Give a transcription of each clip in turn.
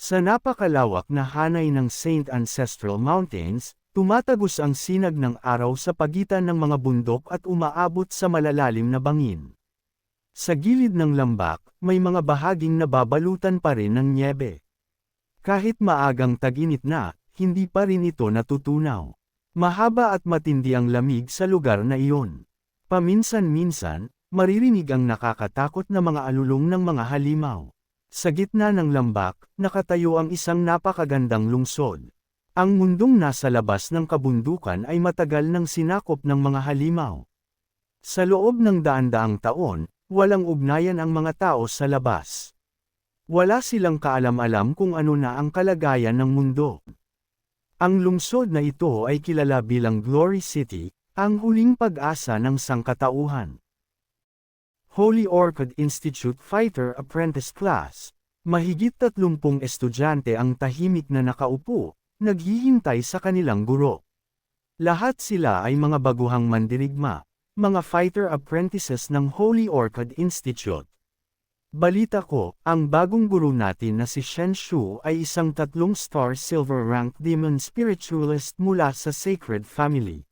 Sa napakalawak na hanay ng Saint Ancestral Mountains, tumatagos ang sinag ng araw sa pagitan ng mga bundok at umaabot sa malalalim na bangin. Sa gilid ng lambak, may mga bahaging nababalutan pa rin ng nyebe. Kahit maagang tag-init na, hindi pa rin ito natutunaw. Mahaba at matindi ang lamig sa lugar na iyon. Paminsan-minsan, maririnig ang nakakatakot na mga alulong ng mga halimaw. Sa gitna ng lambak, nakatayo ang isang napakagandang lungsod. Ang mundong nasa labas ng kabundukan ay matagal nang sinakop ng mga halimaw. Sa loob ng daan-daang taon, walang ugnayan ang mga tao sa labas. Wala silang kaalam-alam kung ano na ang kalagayan ng mundo. Ang lungsod na ito ay kilala bilang Glory City, ang huling pag-asa ng sangkatauhan. Holy Orchid Institute Fighter Apprentice Class. Mahigit 30 estudyante ang tahimik na nakaupo, naghihintay sa kanilang guro. Lahat sila ay mga baguhang mandirigma, mga fighter apprentices ng Holy Orchid Institute. Balita ko, ang bagong guro natin na si Shen Shu ay isang 3-star silver rank demon spiritualist mula sa Sacred Family.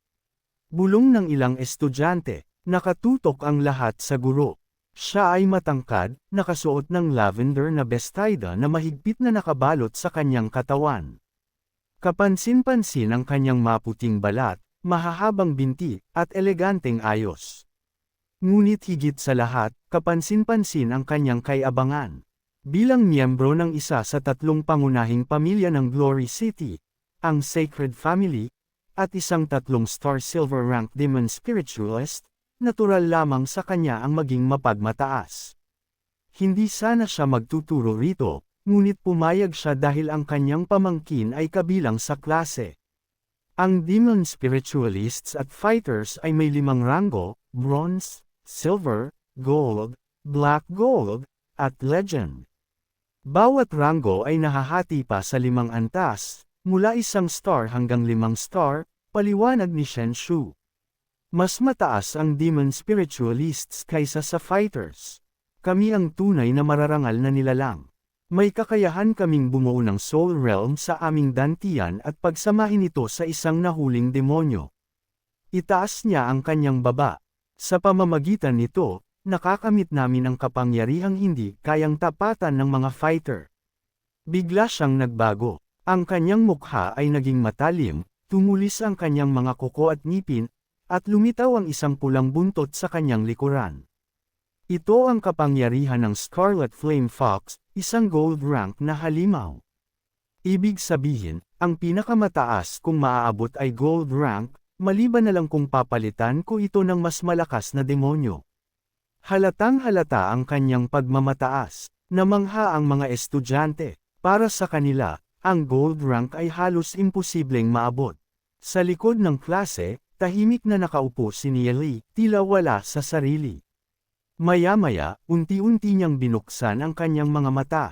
Bulong ng ilang estudyante. Nakatutok ang lahat sa guro. Siya ay matangkad, nakasuot ng lavender na bestida na mahigpit na nakabalot sa kanyang katawan. Kapansin-pansin ang kanyang maputing balat, mahahabang binti, at eleganteng ayos. Ngunit higit sa lahat, kapansin-pansin ang kanyang kaabangan. Bilang miyembro ng isa sa 3 pangunahing pamilya ng Glory City, ang Sacred Family, at isang 3-star silver rank demon spiritualist, natural lamang sa kanya ang maging mapagmataas. Hindi sana siya magtuturo rito, ngunit pumayag siya dahil ang kanyang pamangkin ay kabilang sa klase. Ang demon spiritualists at fighters ay may 5 rango: bronze, silver, gold, black gold, at legend. Bawat rango ay nahahati pa sa 5 antas, mula 1 star hanggang 5 star, paliwanag ni Shen Shu. Mas mataas ang demon spiritualists kaysa sa fighters. Kami ang tunay na mararangal na nilalang. May kakayahan kaming bumuo ng soul realm sa aming dantian at pagsamahin ito sa isang nahuling demonyo. Itaas niya ang kanyang baba. Sa pamamagitan nito, nakakamit namin ang kapangyarihang hindi kayang tapatan ng mga fighter. Bigla siyang nagbago. Ang kanyang mukha ay naging matalim, tumulis ang kanyang mga kuko at ngipin, at lumitaw ang isang pulang buntot sa kanyang likuran. Ito ang kapangyarihan ng Scarlet Flame Fox, isang gold rank na halimaw. Ibig sabihin, ang pinakamataas kung maaabot ay gold rank, maliban na lang kung papalitan ko ito ng mas malakas na demonyo. Halatang halata ang kanyang pagmamataas. Namangha ang mga estudyante. Para sa kanila, ang gold rank ay halos imposibleng maabot. Sa likod ng klase, tahimik na nakaupo si Nieli, tila wala sa sarili. Maya-maya, unti-unti niyang binuksan ang kanyang mga mata.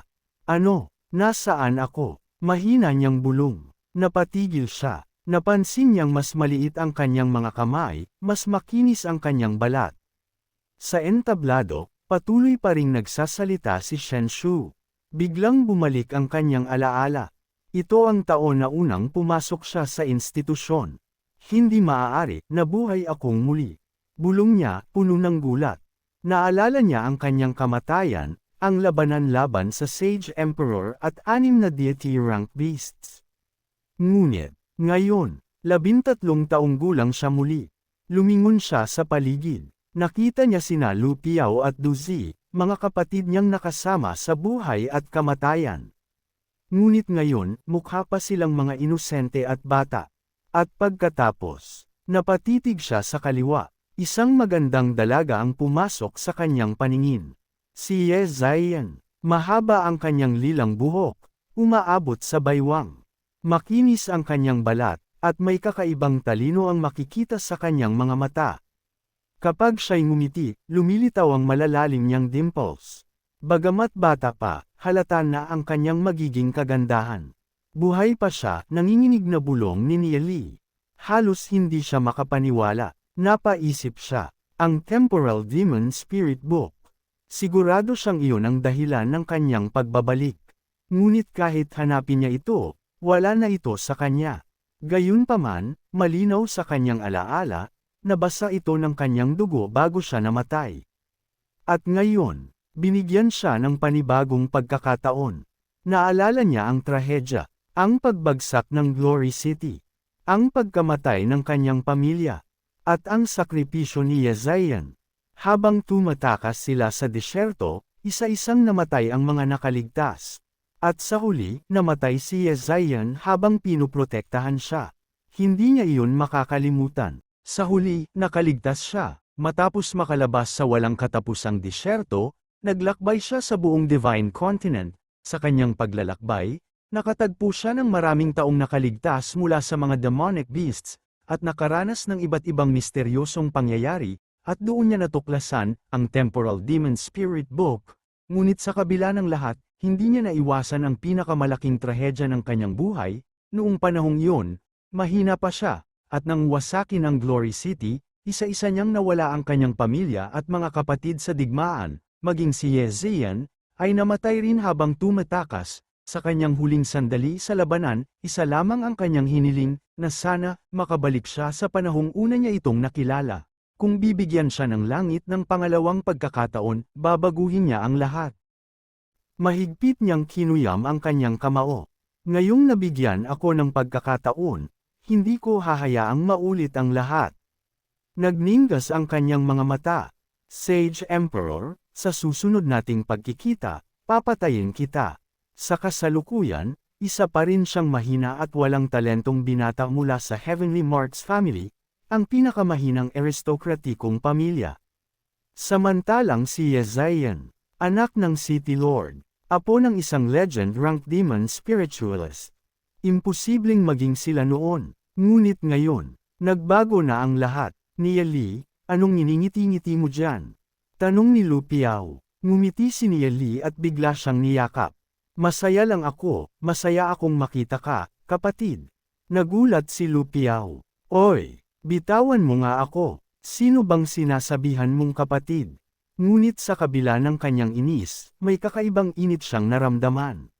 Ano? Nasaan ako? Mahina niyang bulong. Napatigil siya. Napansin niyang mas maliit ang kanyang mga kamay, mas makinis ang kanyang balat. Sa entablado, patuloy pa ring nagsasalita si Shen Shu. Biglang bumalik ang kanyang alaala. Ito ang taon na unang pumasok siya sa institusyon. Hindi maaari, nabuhay akong muli. Bulong niya, puno ng gulat. Naalala niya ang kanyang kamatayan, ang labanan laban sa Sage Emperor at 6 na deity rank beasts. Ngunit, ngayon, 13 taong gulang siya muli. Lumingon siya sa paligid. Nakita niya sina Lu Piao at Du Zi, mga kapatid niyang nakasama sa buhay at kamatayan. Ngunit ngayon, mukha pa silang mga inosente at bata. At pagkatapos, napatitig siya sa kaliwa. Isang magandang dalaga ang pumasok sa kanyang paningin. Si Ye Ziyan. Mahaba ang kanyang lilang buhok, umaabot sa baywang. Makinis ang kanyang balat, at may kakaibang talino ang makikita sa kanyang mga mata. Kapag siya'y ngumiti, lumilitaw ang malalalim niyang dimples. Bagamat bata pa, halata na ang kanyang magiging kagandahan. Buhay pa siya, nanginginig na bulong ni Nieli. Halos hindi siya makapaniwala. Napaisip siya, ang Temporal Demon Spirit Book. Sigurado siyang iyon ang dahilan ng kanyang pagbabalik. Ngunit kahit hanapin niya ito, wala na ito sa kanya. Gayunpaman, malinaw sa kanyang alaala, nabasa ito ng kanyang dugo bago siya namatay. At ngayon, binigyan siya ng panibagong pagkakataon. Naalala niya ang trahedya, ang pagbagsak ng Glory City, ang pagkamatay ng kanyang pamilya, at ang sakripisyo ni Yezayan. Habang tumatakas sila sa disyerto, isa-isang namatay ang mga nakaligtas. At sa huli, namatay si Yezayan habang pinoprotektahan siya. Hindi niya iyon makakalimutan. Sa huli, nakaligtas siya. Matapos makalabas sa walang katapusang disyerto, naglakbay siya sa buong Divine Continent. Sa kanyang paglalakbay, nakatagpo siya ng maraming taong nakaligtas mula sa mga demonic beasts, at nakaranas ng iba't ibang misteryosong pangyayari, at doon niya natuklasan ang Temporal Demon Spirit Book. Ngunit sa kabila ng lahat, hindi niya naiwasan ang pinakamalaking trahedya ng kanyang buhay. Noong panahong iyon, mahina pa siya, at nang wasakin ang Glory City, isa-isa niyang nawala ang kanyang pamilya at mga kapatid sa digmaan, maging si Yezayan, ay namatay rin habang tumatakas. Sa kanyang huling sandali sa labanan, isa lamang ang kanyang hiniling, na sana makabalik siya sa panahong una niya itong nakilala. Kung bibigyan siya ng langit ng pangalawang pagkakataon, babaguhin niya ang lahat. Mahigpit niyang kinuyam ang kanyang kamao. Ngayong nabigyan ako ng pagkakataon, hindi ko hahayaang maulit ang lahat. Nagningas ang kanyang mga mata. Sage Emperor, sa susunod nating pagkikita, papatayin kita. Sa kasalukuyan, isa pa rin siyang mahina at walang talentong binata mula sa Heavenly Marks family, ang pinakamahinang aristokratikong pamilya. Samantalang si Yezayan, anak ng City Lord, apo ng isang legend-ranked demon spiritualist. Imposibleng maging sila noon, ngunit ngayon, nagbago na ang lahat. Nia Li, anong niningiti-ngiti mo dyan? Tanong ni Lu Piao. Ngumiti si Nia Li at bigla siyang niyakap. Masaya lang ako, masaya akong makita ka, kapatid. Nagulat si Lu Piao. Oy! Bitawan mo nga ako, sino bang sinasabihan mong kapatid? Ngunit sa kabila ng kanyang inis, may kakaibang init siyang naramdaman.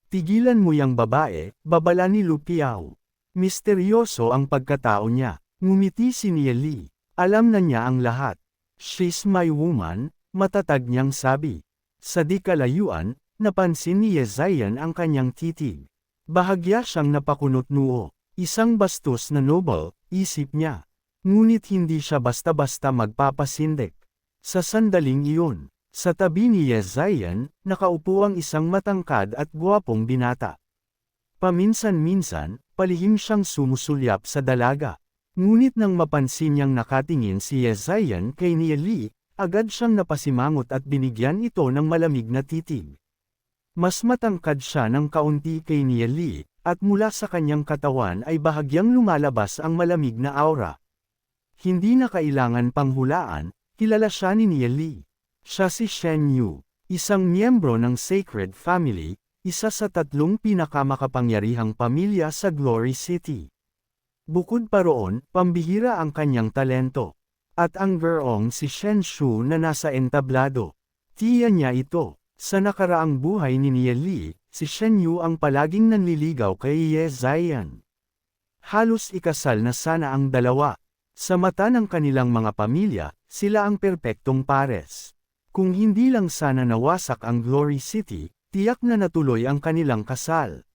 Tigilan mo yang babae, babala ni Lu Piao. Misteryoso ang pagkatao niya, ngumiti si Nia Li. Alam na niya ang lahat. She's my woman, matatag niyang sabi. Sa di kalayuan, napansin ni Yezayan ang kanyang titig. Bahagya siyang napakunot noo. Isang bastos na noble, isip niya. Ngunit hindi siya basta-basta magpapasindik. Sa sandaling iyon, sa tabi ni Yezayan, nakaupo ang isang matangkad at gwapong binata. Paminsan-minsan, palihim siyang sumusulyap sa dalaga. Ngunit nang mapansin niyang nakatingin si Yezayan kay Nia Li, agad siyang napasimangot at binigyan ito ng malamig na titig. Mas matangkad siya ng kaunti kay Nia Li, at mula sa kanyang katawan ay bahagyang lumalabas ang malamig na aura. Hindi na kailangan panghulaan, kilala siya ni Nia Li. Siya si Shen Yu, isang miyembro ng Sacred Family, isa sa 3 pinakamakapangyarihang pamilya sa Glory City. Bukod pa roon, pambihira ang kanyang talento. At ang gurong si Shen Shu na nasa entablado. Tiya niya ito. Sa nakaraang buhay ni Nia Li, si Shen Yu ang palaging nanliligaw kay Yezayan. Halos ikasal na sana ang dalawa. Sa mata ng kanilang mga pamilya, sila ang perpektong pares. Kung hindi lang sana nawasak ang Glory City, tiyak na natuloy ang kanilang kasal.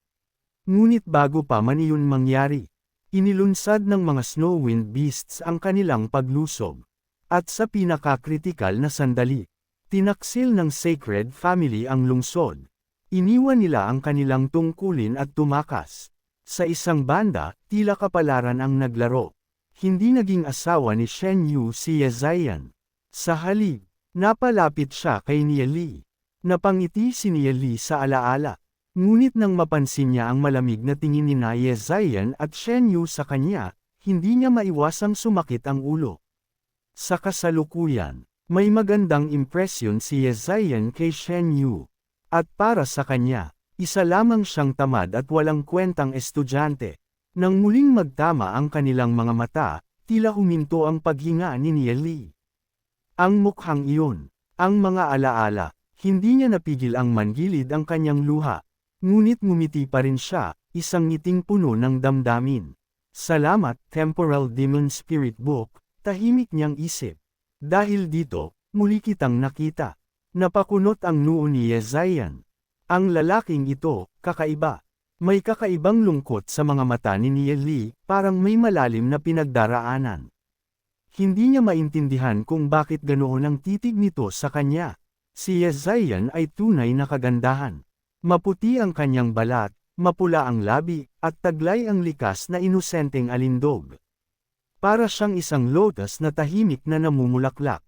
Ngunit bago pa man iyon mangyari, inilunsad ng mga Snowwind Beasts ang kanilang paglusob. At sa pinakakritikal na sandali, tinaksil ng Sacred Family ang lungsod. Iniwan nila ang kanilang tungkulin at tumakas. Sa isang banda, tila kapalaran ang naglaro. Hindi naging asawa ni Shen Yu si Yezayan. Sa halip, napalapit siya kay Nia Li. Napangiti si Nia Li sa alaala. Ngunit nang mapansin niya ang malamig na tingin ni Yezayan at Shen Yu sa kanya, hindi niya maiwasang sumakit ang ulo. Sa kasalukuyan, may magandang impresyon si Yezayan kay Shen Yu. At para sa kanya, isa lamang siyang tamad at walang kwentang estudyante. Nang muling magtama ang kanilang mga mata, tila huminto ang paghinga ni Nia Li. Ang mukhang iyon, ang mga alaala, hindi niya napigil ang manggilid ang kanyang luha. Ngunit ngumiti pa rin siya, isang ngiting puno ng damdamin. Salamat, Temporal Demon Spirit Book, tahimik niyang isip. Dahil dito, muli kitang nakita. Napakunot ang noo ni Yezayan. Ang lalaking ito, kakaiba. May kakaibang lungkot sa mga mata ni Nieli, parang may malalim na pinagdaraanan. Hindi niya maintindihan kung bakit ganoon ang titig nito sa kanya. Si Yezayan ay tunay na kagandahan. Maputi ang kanyang balat, mapula ang labi, at taglay ang likas na inosenteng alindog. Para siyang isang lotus na tahimik na namumulaklak.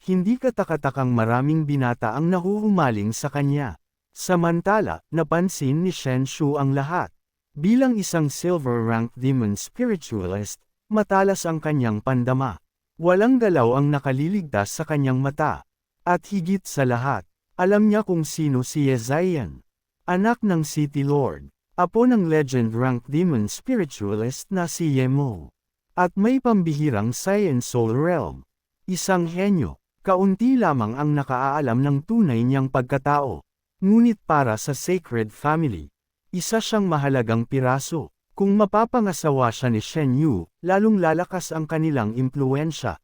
Hindi katakatakang maraming binata ang nahuhumaling sa kanya. Samantala, napansin ni Shen Shu ang lahat. Bilang isang silver-ranked demon spiritualist, matalas ang kanyang pandama. Walang galaw ang nakaliligtas sa kanyang mata. At higit sa lahat, alam niya kung sino si Yezayan. Anak ng City Lord, apo ng legend-ranked demon spiritualist na si Yemo. At may pambihirang Science Soul Realm. Isang henyo, kaunti lamang ang nakaalam ng tunay niyang pagkatao. Ngunit para sa Sacred Family, isa siyang mahalagang piraso. Kung mapapangasawa siya ni Shen Yu, lalong lalakas ang kanilang impluwensya.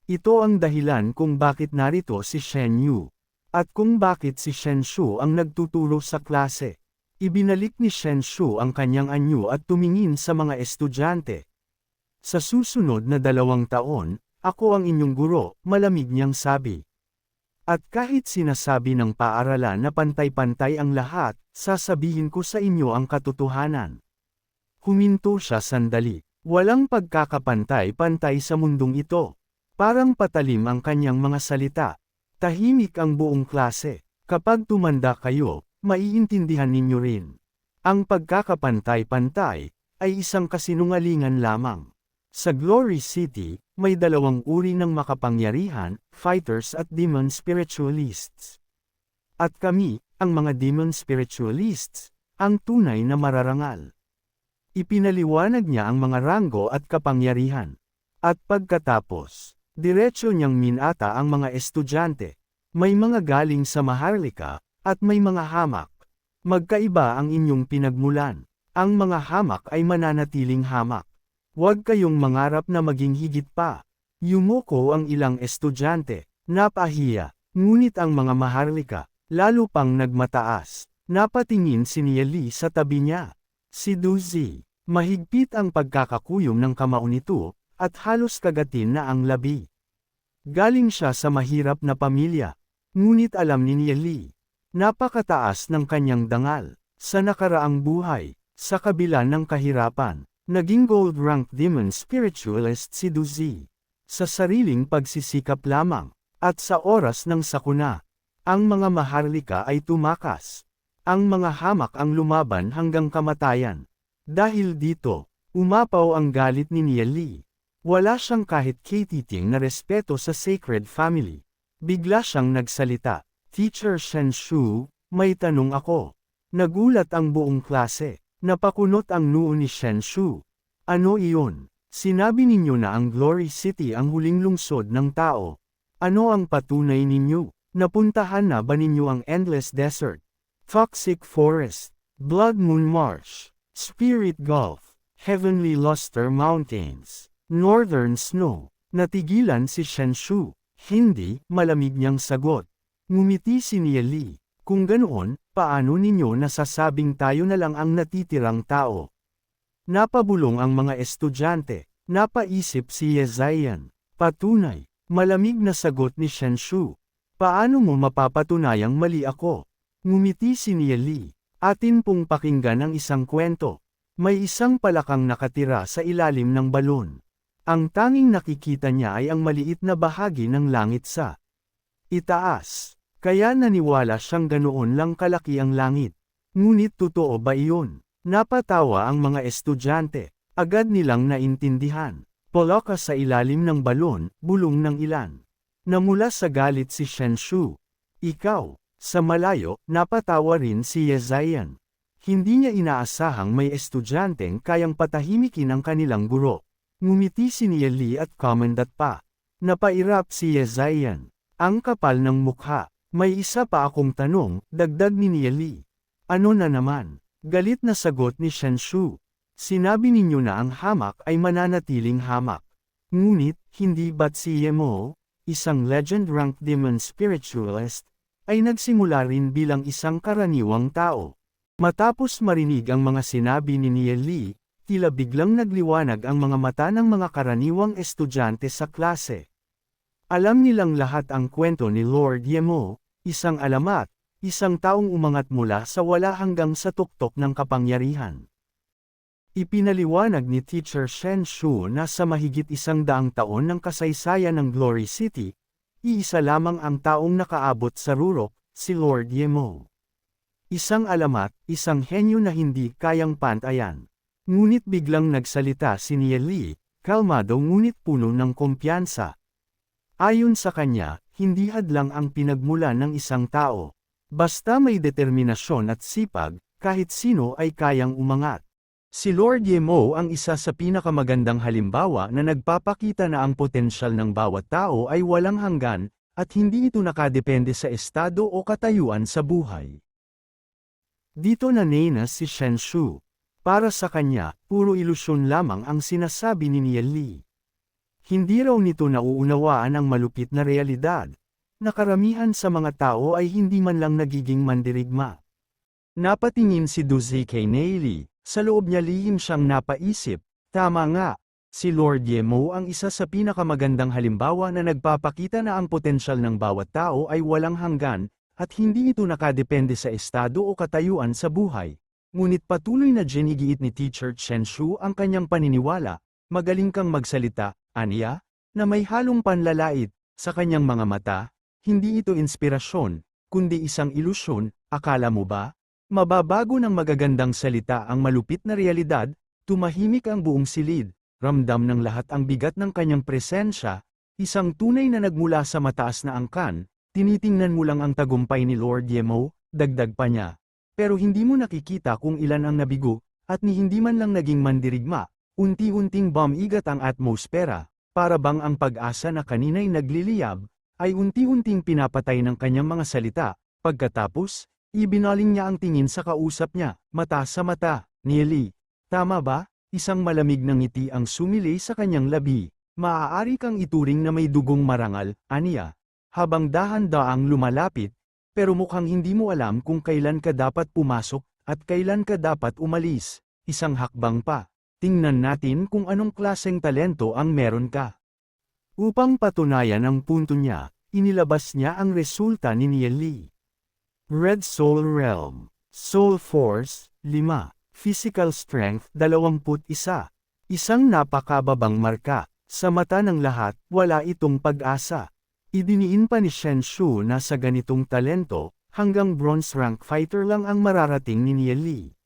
Ito ang dahilan kung bakit narito si Shen Yu. At kung bakit si Shen Shu ang nagtuturo sa klase. Ibinalik ni Shen Shu ang kanyang anyo at tumingin sa mga estudyante. Sa susunod na 2 taon, ako ang inyong guro, malamig niyang sabi. At kahit sinasabi ng paaralan na pantay-pantay ang lahat, sasabihin ko sa inyo ang katotohanan. Huminto siya sandali. Walang pagkakapantay-pantay sa mundong ito. Parang patalim ang kanyang mga salita. Tahimik ang buong klase. Kapag tumanda kayo, maiintindihan ninyo rin. Ang pagkakapantay-pantay ay isang kasinungalingan lamang. Sa Glory City, may 2 uri ng makapangyarihan, fighters at demon spiritualists. At kami, ang mga demon spiritualists, ang tunay na mararangal. Ipinaliwanag niya ang mga ranggo at kapangyarihan. At pagkatapos, diretso niyang minata ang mga estudyante. May mga galing sa Maharlika, at may mga hamak. Magkaiba ang inyong pinagmulan. Ang mga hamak ay mananatiling hamak. Huwag kayong mangarap na maging higit pa. Yumoko ang ilang estudyante. Napahiya. Ngunit ang mga Maharlika, lalo pang nagmataas. Napatingin si Nieli sa tabi niya. Si Duzi. Mahigpit ang pagkakakuyom ng kamao nito, at halos kagatin na ang labi. Galing siya sa mahirap na pamilya. Ngunit alam ni Nieli. Napakataas ng kanyang dangal. Sa nakaraang buhay, sa kabila ng kahirapan. Naging gold-ranked demon spiritualist si Duzi. Sa sariling pagsisikap lamang, at sa oras ng sakuna, ang mga Maharlika ay tumakas. Ang mga hamak ang lumaban hanggang kamatayan. Dahil dito, umapaw ang galit ni Nieli. Wala siyang kahit katiting na respeto sa Sacred Family. Bigla siyang nagsalita, Teacher Shen Shu, may tanong ako. Nagulat ang buong klase. Napakunot ang noo ni Shen Shu. Ano iyon? Sinabi ninyo na ang Glory City ang huling lungsod ng tao. Ano ang patunay ninyo? Napuntahan na ba ninyo ang Endless Desert? Toxic Forest? Blood Moon Marsh? Spirit Gulf? Heavenly Luster Mountains? Northern Snow? Natigilan si Shen Shu. Hindi, malamig niyang sagot. Ngumiti si Nieli. Kung ganoon, paano ninyo nasasabing tayo na lang ang natitirang tao? Napabulong ang mga estudyante. Napaisip si Yezayan. Patunay. Malamig na sagot ni Shen Shu. Paano mo mapapatunayang mali ako? Ngumiti si Nieli. Atin pong pakinggan ang isang kwento. May isang palakang nakatira sa ilalim ng balon. Ang tanging nakikita niya ay ang maliit na bahagi ng langit sa itaas. Kaya naniwala siyang ganoon lang kalaki ang langit. Ngunit totoo ba iyon? Napatawa ang mga estudyante. Agad nilang naintindihan. Poloka sa ilalim ng balon, bulong ng ilan. Namula sa galit si Shen Shu. Ikaw. Sa malayo, napatawa rin si Yezayan. Hindi niya inaasahang may estudyanteng kayang patahimikin ang kanilang guro. Ngumiti si Nieli at commendat pa. Napairap si Yezayan. Ang kapal ng mukha. May isa pa akong tanong, dagdag ni Nieli. Ano na naman? Galit na sagot ni Shen Shu. Sinabi ninyo na ang hamak ay mananatiling hamak. Ngunit, hindi ba't si Yemo, isang legend-ranked demon spiritualist, ay nagsimula rin bilang isang karaniwang tao? Matapos marinig ang mga sinabi ni Nie Li, tila biglang nagliwanag ang mga mata ng mga karaniwang estudyante sa klase. Alam nilang lahat ang kwento ni Lord Yemo, isang alamat, isang taong umangat mula sa wala hanggang sa tuktok ng kapangyarihan. Ipinaliwanag ni Teacher Shen Shu na sa mahigit 100 taon ng kasaysayan ng Glory City, iisa lamang ang taong nakaabot sa rurok, si Lord Yemo. Isang alamat, isang henyo na hindi kayang pantayan. Ngunit biglang nagsalita si Nie Li, kalmado ngunit puno ng kumpiyansa. Ayon sa kanya, hindi hadlang ang pinagmulan ng isang tao. Basta may determinasyon at sipag, kahit sino ay kayang umangat. Si Lord Yemo ang isa sa pinakamagandang halimbawa na nagpapakita na ang potensyal ng bawat tao ay walang hanggan, at hindi ito nakadepende sa estado o katayuan sa buhay. Dito nanena si Shen Shu. Para sa kanya, puro ilusyon lamang ang sinasabi ni Nie Li. Hindi raw nito nauunawaan ang malupit na realidad, na karamihan sa mga tao ay hindi man lang nagiging mandirigma. Napatingin si Duzi kay Nie Li. Sa loob niya lihim siyang napaisip, tama nga, si Lord Yemo ang isa sa pinakamagandang halimbawa na nagpapakita na ang potensyal ng bawat tao ay walang hanggan, at hindi ito nakadepende sa estado o katayuan sa buhay. Ngunit patuloy na ginigiit ni Teacher Shen Shu ang kanyang paniniwala, magaling kang magsalita, aniya, na may halong panlalait, sa kanyang mga mata, hindi ito inspirasyon, kundi isang ilusyon, akala mo ba? Mababago ng magagandang salita ang malupit na realidad, tumahimik ang buong silid, ramdam ng lahat ang bigat ng kanyang presensya, isang tunay na nagmula sa mataas na angkan, tinitingnan mo lang ang tagumpay ni Lord Yemo, dagdag pa niya. Pero hindi mo nakikita kung ilan ang nabigo, at ni hindi man lang naging mandirigma, unti-unting bumigat ang atmosfera, para bang ang pag-asa na kanina'y nagliliyab, ay unti-unting pinapatay ng kanyang mga salita, pagkatapos, ibinaling niya ang tingin sa kausap niya, mata sa mata. Nie Li, tama ba? Isang malamig na ngiti ang sumili sa kanyang labi. Maaari kang ituring na may dugong marangal, aniya. Habang dahan-daang lumalapit, pero mukhang hindi mo alam kung kailan ka dapat pumasok, at kailan ka dapat umalis. Isang hakbang pa. Tingnan natin kung anong klaseng talento ang meron ka. Upang patunayan ang punto niya, inilabas niya ang resulta ni Nie Li. Red Soul Realm. Soul Force, 5. Physical Strength, 21. Isang napakababang marka. Sa mata ng lahat, wala itong pag-asa. Idiniin pa ni Shen Shu na sa ganitong talento, hanggang bronze rank fighter lang ang mararating ni Nie Li.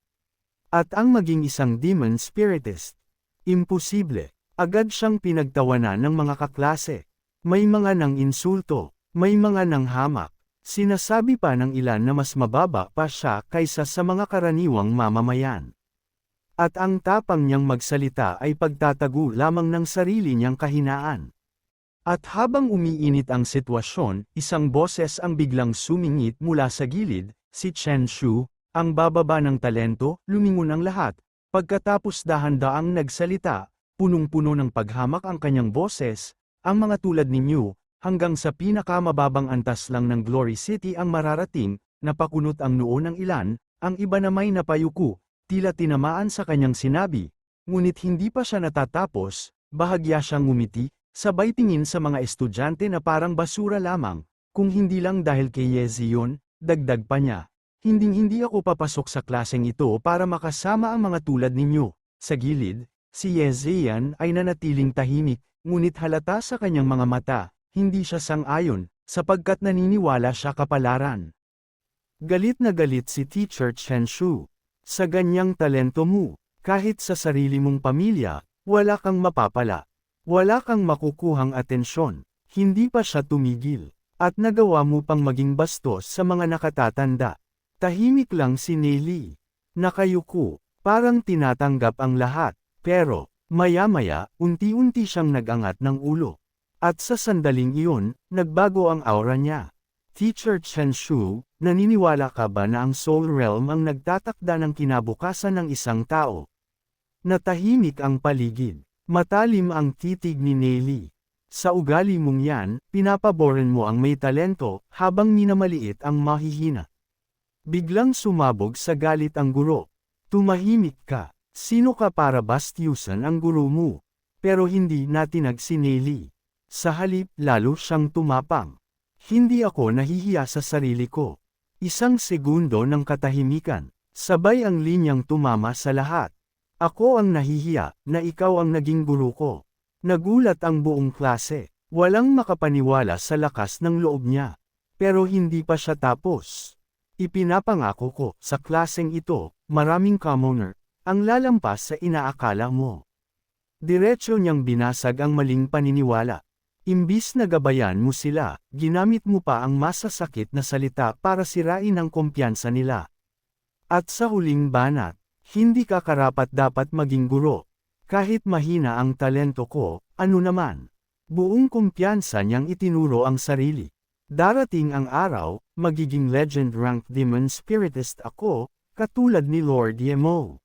At ang maging isang demon spiritist. Imposible. Agad siyang pinagtawanan ng mga kaklase. May mga nang insulto, may mga nang hamak. Sinasabi pa ng ilan na mas mababa pa siya kaysa sa mga karaniwang mamamayan. At ang tapang niyang magsalita ay pagtatago lamang ng sarili niyang kahinaan. At habang umiinit ang sitwasyon, isang boses ang biglang sumingit mula sa gilid, si Shen Shu, ang bababa ng talento, lumingon ang lahat. Pagkatapos dahan-daang nagsalita, punong-puno ng paghamak ang kanyang boses, ang mga tulad ninyo, hanggang sa pinakamababang antas lang ng Glory City ang mararating, napakunot ang noo ng ilan, ang iba na may napayuko, tila tinamaan sa kanyang sinabi. Ngunit hindi pa siya natatapos, bahagya siyang ngumiti, sabay tingin sa mga estudyante na parang basura lamang, kung hindi lang dahil kay Yezion, dagdag pa niya. Hinding-hindi ako papasok sa klaseng ito para makasama ang mga tulad ninyo. Sa gilid, si Yezian ay nanatiling tahimik, ngunit halata sa kanyang mga mata. Hindi siya sang-ayon, sapagkat naniniwala siya kapalaran. Galit na galit si Teacher Shen Shu. Sa ganyang talento mo, kahit sa sarili mong pamilya, wala kang mapapala. Wala kang makukuhang atensyon. Hindi pa siya tumigil. At nagawa mo pang maging bastos sa mga nakatatanda. Tahimik lang si Nie Li. Nakayuko, parang tinatanggap ang lahat. Pero, maya-maya, unti-unti siyang nagangat ng ulo. At sa sandaling iyon, nagbago ang aura niya. Teacher Shen Shu, Naniniwala ka ba na ang soul realm ang nagtatakda ng kinabukasan ng isang tao? Natahimik ang paligid. Matalim ang titig ni Nelly. Sa ugali mong yan, pinapaboran mo ang may talento, habang minamaliit ang mahihina. Biglang sumabog sa galit ang guro. Tumahimik ka. Sino ka para bastyusan ang guro mo? Pero hindi natinag si Nelly. Sa halip, lalo siyang tumapang. Hindi ako nahihiya sa sarili ko. Isang segundo ng katahimikan. Sabay ang linyang tumama sa lahat. Ako ang nahihiya, na ikaw ang naging guro ko. Nagulat ang buong klase. Walang makapaniwala sa lakas ng loob niya. Pero hindi pa siya tapos. Ipinapangako ko, sa klaseng ito, maraming commoner, ang lalampas sa inaakala mo. Diretso niyang binasag ang maling paniniwala. Imbis na gabayan mo sila, ginamit mo pa ang masasakit na salita para sirain ang kumpiyansa nila. At sa huling banat, hindi ka karapat-dapat maging guro. Kahit mahina ang talento ko, ano naman? Buong kumpiyansa niyang itinuro ang sarili. Darating ang araw, magiging legend-ranked demon spiritist ako, katulad ni Lord Yemo.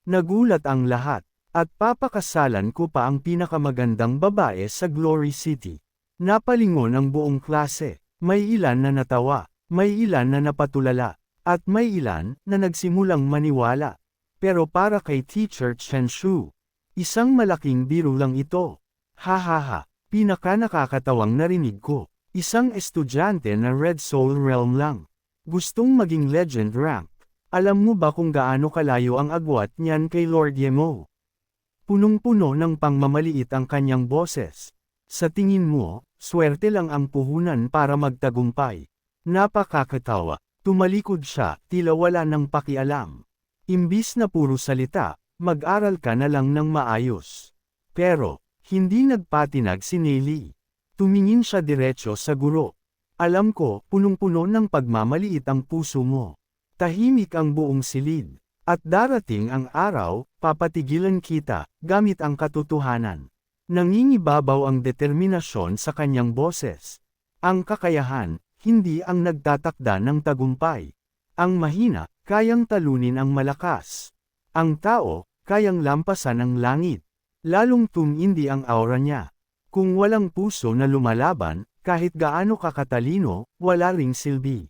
Nagulat ang lahat. At papakasalan ko pa ang pinakamagandang babae sa Glory City. Napalingon ang buong klase. May ilan na natawa, may ilan na napatulala, at may ilan na nagsimulang maniwala. Pero para kay Teacher Chen Shu, isang malaking biro lang ito. Hahaha, pinakanakakatawang narinig ko. Isang estudyante na Red Soul Realm lang. Gustong maging legend rank. Alam mo ba kung gaano kalayo ang agwat niyan kay Lord Yemo? Punong-puno ng pangmamaliit ang kanyang boses. Sa tingin mo, swerte lang ang puhunan para magtagumpay. Napakakatawa. Tumalikod siya, tila wala ng pakialam. Imbis na puro salita, mag-aral ka na lang ng maayos. Pero, hindi nagpatinag si Nelly. Tumingin siya diretso sa guro. Alam ko, punong-puno ng pagmamaliit ang puso mo. Tahimik ang buong silid. At darating ang araw, papatigilan kita, gamit ang katotohanan. Nangingibabaw ang determinasyon sa kanyang boses. Ang kakayahan, hindi ang nagtatakda ng tagumpay. Ang mahina, kayang talunin ang malakas. Ang tao, kayang lampasan ang langit. Lalong tumindi ang aura niya. Kung walang puso na lumalaban, kahit gaano kakatalino, wala ring silbi.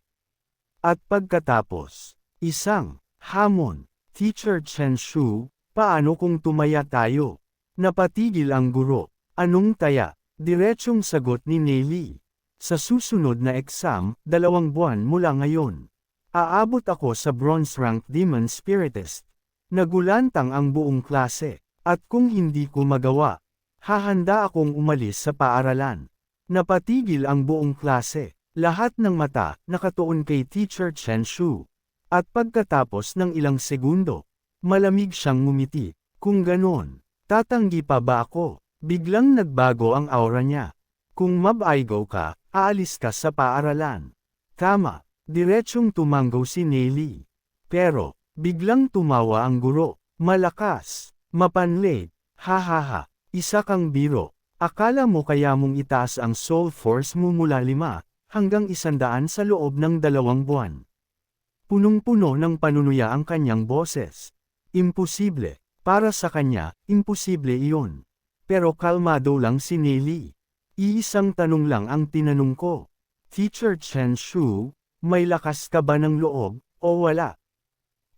At pagkatapos, isang hamon. Teacher Chen Shu, paano kung tumaya tayo? Napatigil ang guro. Anong taya? Diretsyong sagot ni Nelly. Sa susunod na exam, 2 buwan mula ngayon. Aabot ako sa bronze rank demon spiritist. Nagulantang ang buong klase. At kung hindi ko magawa, hahanda akong umalis sa paaralan. Napatigil ang buong klase. Lahat ng mata nakatuon kay Teacher Chen Shu. At pagkatapos ng ilang segundo, malamig siyang ngumiti. Kung ganon, tatanggi pa ba ako? Biglang nagbago ang aura niya. Kung mabaigaw ka, aalis ka sa paaralan. Tama, diretsyong tumanggaw si Nelly. Pero, biglang tumawa ang guro. Malakas, mapanlid, hahaha, isa kang biro. Akala mo kaya mong itaas ang soul force mo mula 5 hanggang 100 sa loob ng 2 buwan. Punong-puno ng panunuya ang kanyang boses. Imposible. Para sa kanya, imposible iyon. Pero kalmado lang si Nelly. Iisang tanong lang ang tinanong ko. Teacher Chen Shu, may lakas ka ba ng loob, o wala?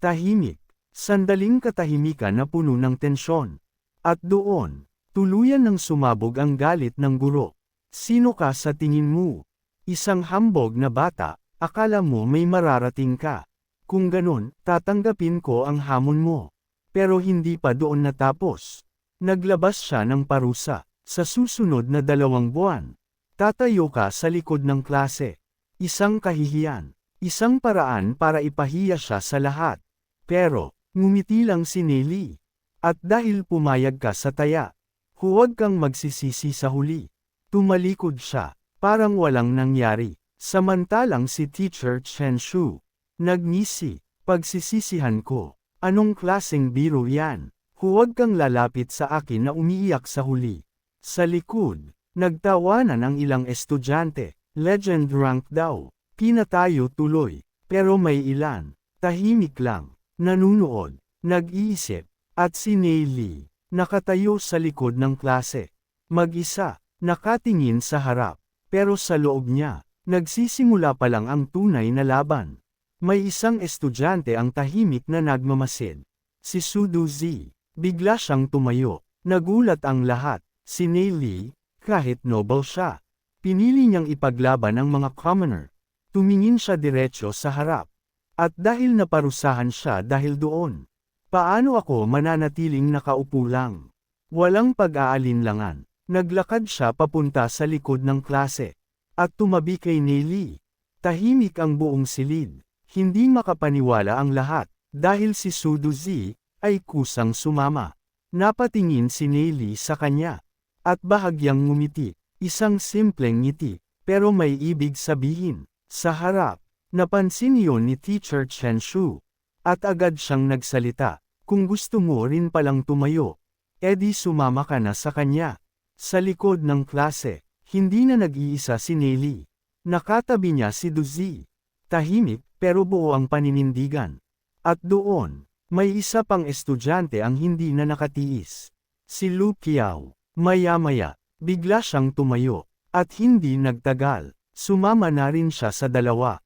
Tahimik. Sandaling katahimikan na puno ng tensyon. At doon, tuluyan ng sumabog ang galit ng guro. Sino ka sa tingin mo? Isang hambog na bata. Akala mo may mararating ka. Kung ganun, tatanggapin ko ang hamon mo. Pero hindi pa doon natapos. Naglabas siya ng parusa. Sa susunod na 2 buwan, tatayo ka sa likod ng klase. Isang kahihiyan. Isang paraan para ipahiya siya sa lahat. Pero, ngumiti lang si Nelly. At dahil pumayag ka sa taya, huwag kang magsisisi sa huli. Tumalikod siya, parang walang nangyari. Samantalang si Teacher Chen Shu, nagngisi, pagsisisihan ko. Anong klaseng biro yan? Huwag kang lalapit sa akin na umiiyak sa huli. Sa likod, nagtawanan ang ilang estudyante, legend rank daw. Pinatayo tuloy, pero may ilan, tahimik lang, nanunood, nag-iisip, at si Neely, nakatayo sa likod ng klase. Mag-isa, nakatingin sa harap, pero sa loob niya, nagsisimula pa lang ang tunay na laban. May isang estudyante ang tahimik na nagmamasid. Si Suduzi, bigla siyang tumayo, nagulat ang lahat, si Neely, kahit noble siya. Pinili niyang ipaglaban ang mga commoner. Tumingin siya diretso sa harap. At dahil naparusahan siya dahil doon, paano ako mananatiling nakaupo lang? Walang pag-aalinlangan. Naglakad siya papunta sa likod ng klase. At tumabi kay Neely. Tahimik ang buong silid. Hindi makapaniwala ang lahat, dahil si Suduzi, ay kusang sumama. Napatingin si Neely sa kanya. At bahagyang ngumiti. Isang simpleng ngiti, pero may ibig sabihin. Sa harap, napansin iyon ni Teacher Chen Shu. At agad siyang nagsalita, kung gusto mo rin palang tumayo, edi sumama ka na sa kanya. Sa likod ng klase, hindi na nag-iisa si Neely. Nakatabi niya si Duzi. Tahimik, pero buo ang paninindigan. At doon, may isa pang estudyante ang hindi na nakatiis. Si Lu Qiao. Maya-maya, bigla siyang tumayo. At hindi nagtagal, sumama na rin siya sa dalawa.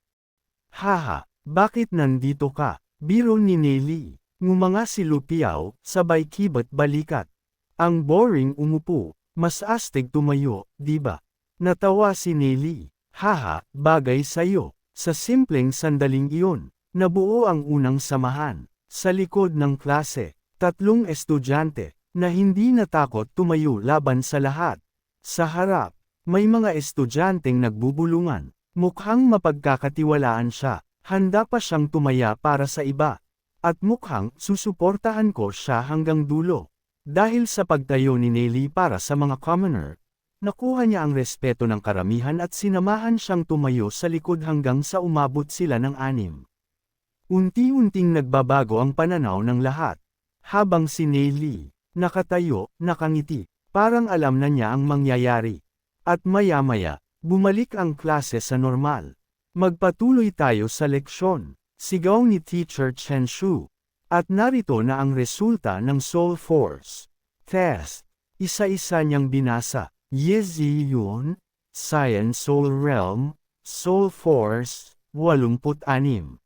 Haha, bakit nandito ka? Biro ni Neely. Ngumanga si Lu Qiao, sabay kibat balikat. Ang boring umupo, mas astig tumayo, di ba? Natawa si Neely. Haha, bagay sa'yo. Sa simpleng sandaling iyon, nabuo ang unang samahan. Sa likod ng klase, 3 estudyante, na hindi natakot tumayo laban sa lahat. Sa harap, may mga estudyanteng nagbubulungan. Mukhang mapagkakatiwalaan siya. Handa pa siyang tumaya para sa iba. At mukhang susuportahan ko siya hanggang dulo. Dahil sa pagtayo ni Neely para sa mga commoner, nakuha niya ang respeto ng karamihan at sinamahan siyang tumayo sa likod hanggang sa umabot sila ng 6. Unti-unting nagbabago ang pananaw ng lahat. Habang si Neely, nakatayo, nakangiti, parang alam na niya ang mangyayari. At maya-maya, bumalik ang klase sa normal. Magpatuloy tayo sa leksyon, sigaw ni Teacher Chen Shu. At narito na ang resulta ng Soul Force Test. Isa-isa niyang binasa. Yezi Yun, Science Soul Realm, Soul Force, 86.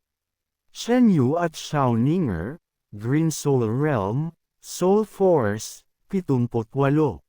Shen Yu at Xiao Ninger, Green Soul Realm, Soul Force, 78.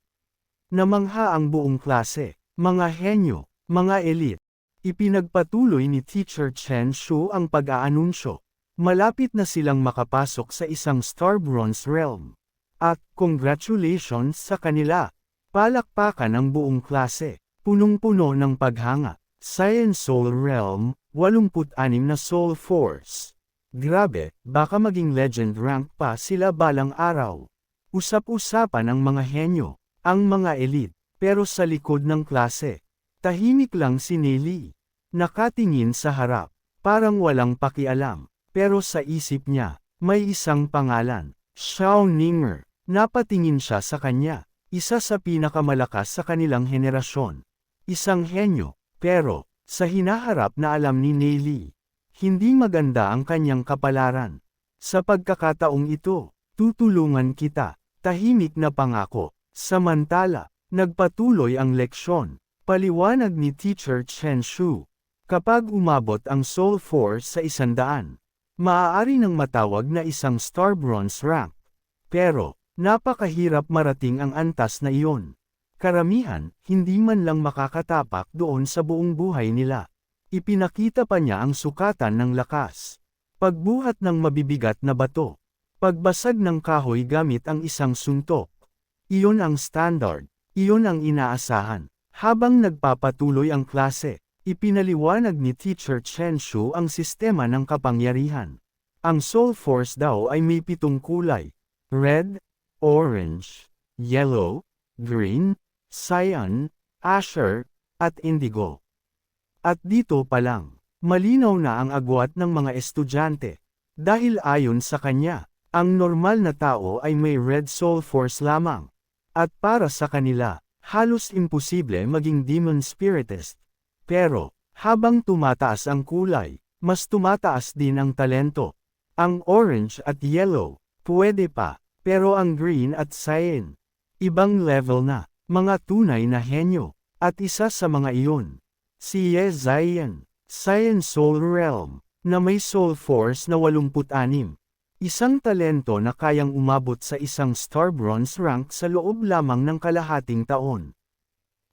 Namangha ang buong klase, mga henyo, mga elite. Ipinagpatuloy ni Teacher Chen Shu ang pag-aanunsyo. Malapit na silang makapasok sa isang Star Bronze Realm. At congratulations sa kanila. Palakpakan ang buong klase, punong-puno ng paghanga. Science Soul Realm, 86 na Soul Force. Grabe, baka maging legend rank pa sila balang araw. Usap-usapan ang mga henyo, ang mga elite, pero sa likod ng klase. Tahimik lang si Neely. Nakatingin sa harap, parang walang pakialam, pero sa isip niya, may isang pangalan, Xiao Ninger. Napatingin siya sa kanya. Isa sa pinakamalakas sa kanilang henerasyon. Isang henyo, pero, sa hinaharap na alam ni Neely, hindi maganda ang kanyang kapalaran. Sa pagkakataong ito, tutulungan kita, tahimik na pangako. Samantala, nagpatuloy ang leksyon. Paliwanag ni Teacher Chen Shu. Kapag umabot ang Soul Force sa 100, maaari nang matawag na isang Star Bronze rank. Pero, napakahirap marating ang antas na iyon. Karamihan, hindi man lang makakatapak doon sa buong buhay nila. Ipinakita pa niya ang sukatan ng lakas. Pagbuhat ng mabibigat na bato. Pagbasag ng kahoy gamit ang isang suntok. Iyon ang standard. Iyon ang inaasahan. Habang nagpapatuloy ang klase, ipinaliwanag ni Teacher Chen Shu ang sistema ng kapangyarihan. Ang Soul Force daw ay may 7 kulay. Red, Orange, Yellow, Green, Cyan, Azure, at Indigo. At dito pa lang, malinaw na ang agwat ng mga estudyante. Dahil ayon sa kanya, ang normal na tao ay may Red Soul Force lamang. At para sa kanila, halos imposible maging Demon Spiritist. Pero, Habang tumataas ang kulay, mas tumataas din ang talento. Ang orange at yellow, pwede pa, pero ang green at cyan, ibang level na, mga tunay na henyo. At isa sa mga iyon, si Ye Zion, Cyan Soul Realm, na may soul force na 86. Isang talento na kayang umabot sa isang star bronze rank sa loob lamang ng kalahating taon.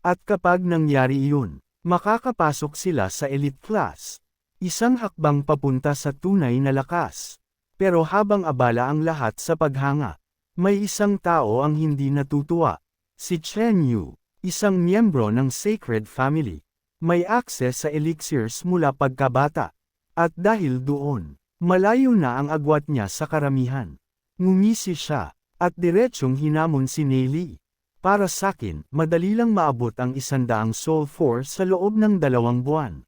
At kapag nangyari iyon, makakapasok sila sa elite class. Isang hakbang papunta sa tunay na lakas. Pero habang abala ang lahat sa paghanga, may isang tao ang hindi natutuwa. Si Chen Yu, isang miyembro ng Sacred Family. May access sa elixirs mula pagkabata. At dahil doon, malayo na ang agwat niya sa karamihan. Ngumisi siya, at diretsyong hinamon si Neili. Para sakin, madali lang maabot ang 100 soul force sa loob ng 2 buwan.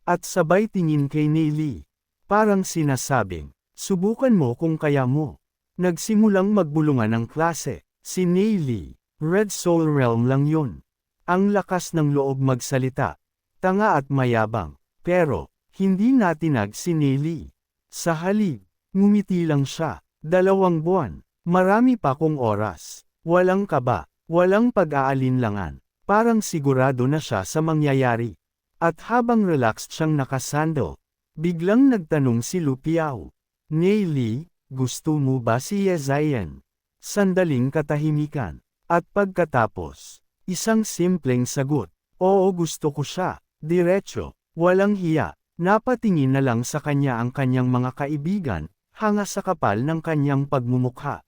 At sabay tingin kay Neili. Parang sinasabing, subukan mo kung kaya mo. Nagsimulang magbulungan ng klase, si Neili. Red Soul Realm lang yun. Ang lakas ng loob magsalita. Tanga at mayabang. Pero, hindi natinag si Neili. Sa halip, ngumiti lang siya. 2 buwan. Marami pa kong oras. Walang kaba. Walang pag-aalinlangan. Parang sigurado na siya sa mangyayari. At habang relaxed siyang nakasandal, biglang nagtanong si Lu Piao. Neili, gusto mo ba si Ye Zion? Sandaling katahimikan. At pagkatapos, isang simpleng sagot, oo gusto ko siya, diretso, walang hiya, napatingin na lang sa kanya ang kanyang mga kaibigan, hanga sa kapal ng kanyang pagmumukha.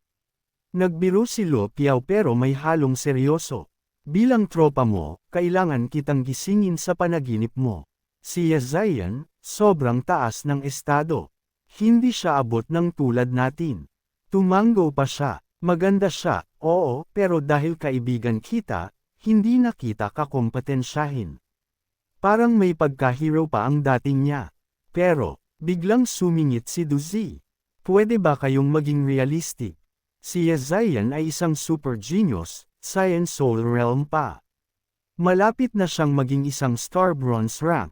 Nagbiro si Lu Piao pero may halong seryoso. Bilang tropa mo, kailangan kitang gisingin sa panaginip mo. Si Ye Zion, sobrang taas ng estado. Hindi siya abot ng tulad natin. Tumango pa siya. Maganda siya, oo, pero dahil kaibigan kita, hindi na kita kakompetensyahin. Parang may pagka-hero pa ang dating niya. Pero, biglang sumingit si Duzi. Pwede ba kayong maging realistic? Si Ye Zion ay isang super genius, Cyan Soul Realm pa. Malapit na siyang maging isang star bronze rank.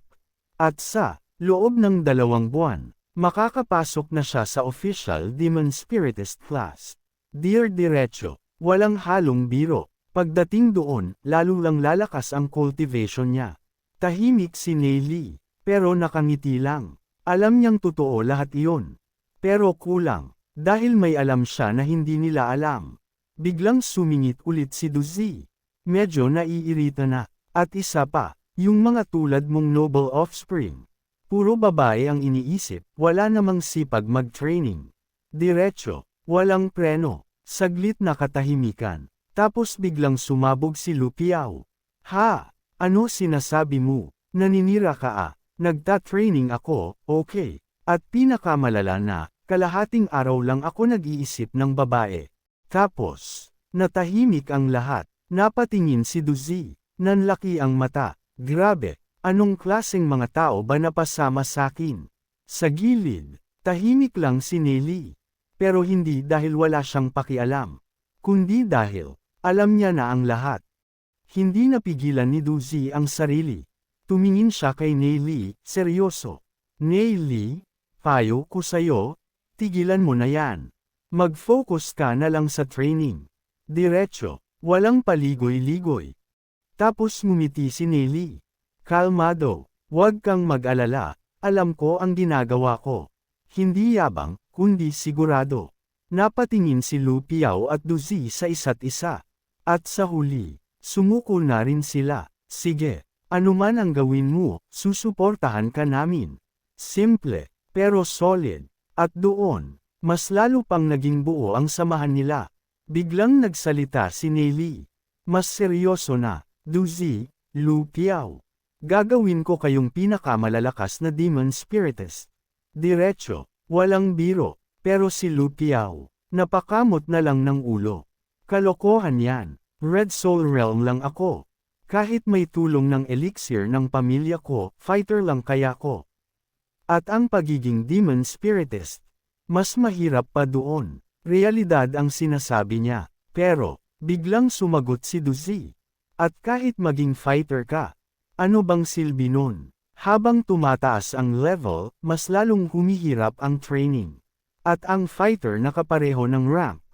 At sa loob ng 2 buwan, makakapasok na siya sa official Demon Spiritist class. Dear Diretso, walang halong biro. Pagdating doon, lalo lang lalakas ang cultivation niya. Tahimik si Neili, pero nakangiti lang. Alam niyang totoo lahat iyon. Pero kulang, dahil may alam siya na hindi nila alam. Biglang sumingit ulit si Duzi. Medyo naiirita na. At isa pa, yung mga tulad mong noble offspring. Puro babae ang iniisip, wala namang sipag mag-training. Diretso, walang preno. Saglit na katahimikan. Tapos biglang sumabog si Lu Piao. Ha? Ano sinasabi mo? Naninira ka ah. Nagta-training ako, okay. At pinakamalala na, kalahating araw lang ako nag-iisip ng babae. Tapos, natahimik ang lahat. Napatingin si Duzi. Nanlaki ang mata. Grabe, anong klaseng mga tao ba napasama sakin? Sa gilid, tahimik lang si Neili. Pero hindi dahil wala siyang pakialam. Kundi dahil, alam niya na ang lahat. Hindi napigilan ni Duzi ang sarili. Tumingin siya kay Neili, seryoso. Neili, payo ko sayo, tigilan mo na yan. Mag-focus ka na lang sa training. Diretso, walang paligoy-ligoy. Tapos ngumiti si Neili. Kalmado, huwag kang mag-alala, alam ko ang ginagawa ko. Hindi yabang, kundi sigurado. Napatingin si Lu Piao at Duzi sa isa't isa. At sa huli, sumuko na rin sila. Sige, anuman ang gawin mo, susuportahan ka namin. Simple, pero solid. At doon, mas lalo pang naging buo ang samahan nila. Biglang nagsalita si Neili. Mas seryoso na, Duzi, Lu Piao. Gagawin ko kayong pinakamalalakas na demon spiritist. Diretso. Walang biro, pero si Lu Piao, napakamot na lang ng ulo. Kalokohan yan, Red Soul Realm lang ako. Kahit may tulong ng elixir ng pamilya ko, fighter lang kaya ko. At ang pagiging demon spiritist, mas mahirap pa doon. Realidad ang sinasabi niya, pero, biglang sumagot si Duzi. At kahit maging fighter ka, ano bang silbi nun? Habang tumataas ang level, mas lalong humihirap ang training. At ang fighter na kapareho ng rank,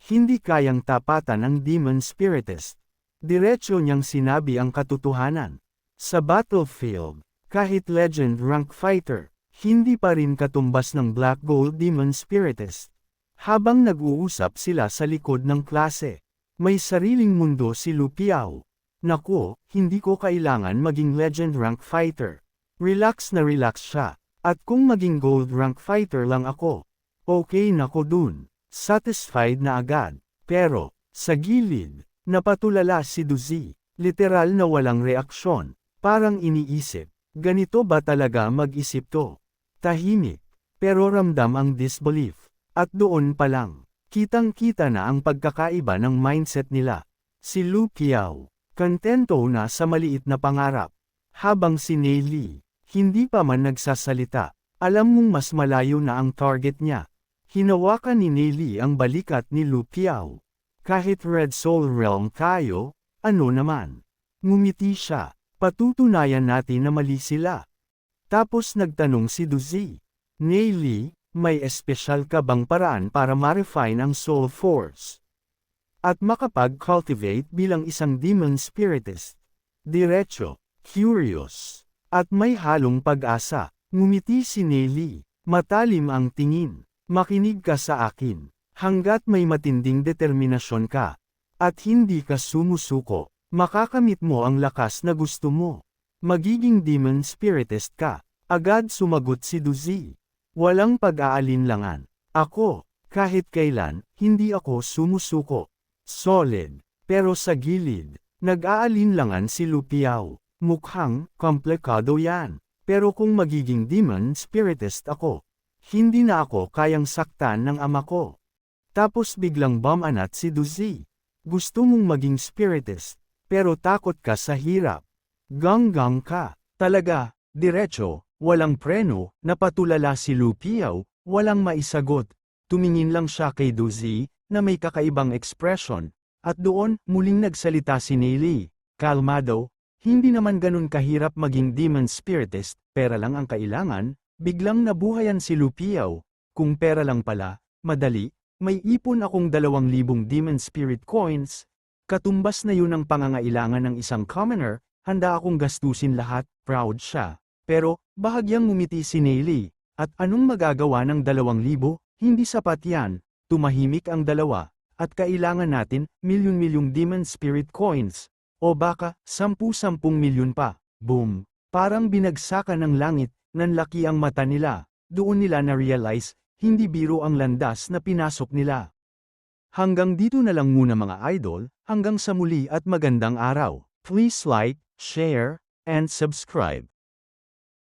hindi kayang tapatan ang Demon Spiritist. Diretso niyang sinabi ang katotohanan. Sa battlefield, kahit legend rank fighter, hindi pa rin katumbas ng Black Gold Demon Spiritist. Habang nag-uusap sila sa likod ng klase, may sariling mundo si Lu Piao. Naku, hindi ko kailangan maging legend rank fighter. Relax na relax siya. At kung maging gold rank fighter lang ako, okay na ko dun. Satisfied na agad. Pero, sa gilid, napatulala si Duzi. Literal na walang reaksyon. Parang iniisip, ganito ba talaga mag-isip to? Tahimik, pero ramdam ang disbelief. At doon pa lang, kitang-kita na ang pagkakaiba ng mindset nila. Si Lu Piao, kontento na sa maliit na pangarap. Habang si Nei Li, hindi pa man nagsasalita, alam mong mas malayo na ang target niya. Hinawakan ni Nei Li ang balikat ni Lu Piao. Kahit Red Soul Realm tayo, ano naman? Ngumiti siya, patutunayan natin na mali sila. Tapos nagtanong si Duzi, Nei Li, may espesyal ka bang paraan para ma-refine ang Soul Force? At makapag-cultivate bilang isang Demon Spiritist? Diretso, curious, at may halong pag-asa. Ngumiti si Nei Li, matalim ang tingin. Makinig ka sa akin, hanggat may matinding determinasyon ka, at hindi ka sumusuko, makakamit mo ang lakas na gusto mo. Magiging Demon Spiritist ka. Agad sumagot si Duzi. Walang pag-aalinlangan. Ako, kahit kailan, hindi ako sumusuko. Solid. Pero sa gilid, nag-aalinlangan si Lu Piao. Mukhang, komplikado yan. Pero kung magiging Demon Spiritist ako, hindi na ako kayang saktan ng ama ko. Tapos biglang bumanat si Duzi. Gusto mong maging Spiritist, pero takot ka sa hirap. Ganggang ka. Talaga, diretso. Walang preno, napatulala si Lu Piao, walang maisagot. Tumingin lang siya kay Duzi, na may kakaibang ekspresyon, at doon, muling nagsalita si Nei Li. Kalmado, hindi naman ganun kahirap maging Demon Spiritist, pera lang ang kailangan. Biglang nabuhayan si Lu Piao. Kung pera lang pala, madali, may ipon akong 2,000 Demon Spirit Coins. Katumbas na yun ang pangangailangan ng isang commoner, handa akong gastusin lahat, proud siya. Pero, bahagyang ngumiti si Nei Li, at anong magagawa ng 2,000, hindi sapat yan, tumahimik ang dalawa, at kailangan natin, milyon-milyong Demon Spirit Coins, o baka, 10-10 milyon pa, boom, parang binagsakan ng langit, nanlaki ang mata nila, doon nila na-realize, hindi biro ang landas na pinasok nila. Hanggang dito na lang muna mga idol, hanggang sa muli at magandang araw, please like, share, and subscribe.